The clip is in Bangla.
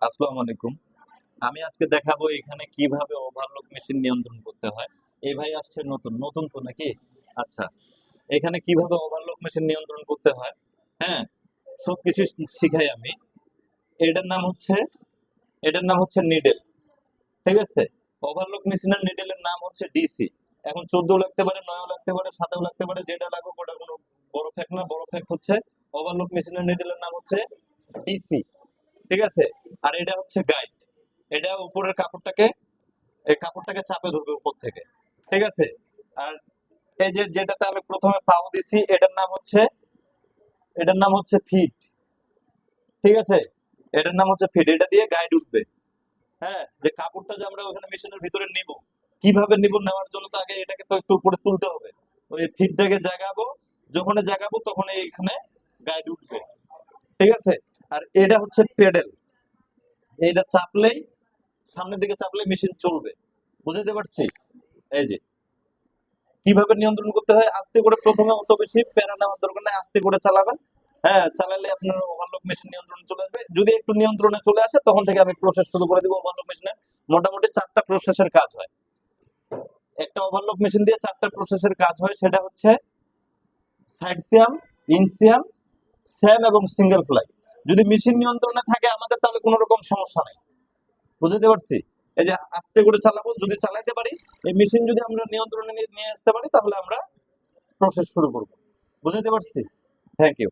আসসালামু আলাইকুম। আমি আজকে দেখাবো এখানে কিভাবে ওভারলক মেশিন নিয়ন্ত্রণ করতে হয়। এই ভাই আসছে নতুন নতুন তো নাকি? আচ্ছা, এখানে কিভাবে ওভারলক মেশিন নিয়ন্ত্রণ করতে হয়, হ্যাঁ, সবকিছু শিখাই আমি। এটার নাম হচ্ছে এটার নাম হচ্ছে নিডেল। ঠিক আছে? ওভারলক মেশিনের নিডেলের নাম হচ্ছে ডিসি। এখন 14 লাগতে পারে, 9 লাগতে পারে, 7 লাগতে পারে, যেটা লাগুক ওটা কোনো বড় ফ্যাক্ট না। বড় ফ্যাক্ট হচ্ছে ওভারলক মেশিনের নিডেলের নাম হচ্ছে ডিসি। ঠিক আছে? আর এটা হচ্ছে গাইড। এটা উপরের কাপড়টাকে এই কাপড়টাকে চাপে ধরবে উপর থেকে। ঠিক আছে? আর এই যে যেটাতে আমি প্রথমে পাও দিছি এটার নাম হচ্ছে ফিট। ঠিক আছে? এটার নাম হচ্ছে ফিট। এটা দিয়ে গাইড উঠবে। হ্যাঁ, যে কাপড়টা যে আমরা ওখানে মেশিনের ভিতরে নিব, কিভাবে নিব, নেওয়ার জন্য তো আগে এটাকে তো একটু উপরে তুলতে হবে। ওই ফিটটাকে জাগাবো, যখন জাগাবো তখন এখানে গাইড উঠবে। ঠিক আছে? আর এটা হচ্ছে পেডেল। এইটা চাপলেই, সামনের দিকে চাপলেই মেশিন চলবে। বুঝাতে পারছি? এই যে কিভাবে নিয়ন্ত্রণ করতে হয়, আস্তে করে, প্রথমে অত বেশি প্যারা নেওয়ার দরকার নাই, আস্তে করে চালাবেন। হ্যাঁ, চালালে আপনার ওভারলক মেশিন নিয়ন্ত্রণ চলে আসবে। যদি একটু নিয়ন্ত্রণে চলে আসে তখন থেকে আমি প্রসেস শুরু করে দিব। ওভারলক মেশিনে মোটামুটি 4টা প্রসেসের কাজ হয়। একটা ওভারলক মেশিন দিয়ে 4টা প্রসেসের কাজ হয়, সেটা হচ্ছে side Siam, in Siam, Sam এবং সিঙ্গেল ফ্লাই। যদি মেশিন নিয়ন্ত্রণে থাকে আমাদের, তাহলে কোনো রকম সমস্যা নাই। বুঝতে পারছি? এই যে আস্তে করে চালাবো, যদি চালাইতে পারি, এই মেশিন যদি আমরা নিয়ন্ত্রণে নিয়ে আসতে পারি, তাহলে আমরা প্রসেস শুরু করব। বুঝাতে পারছি? Thank you.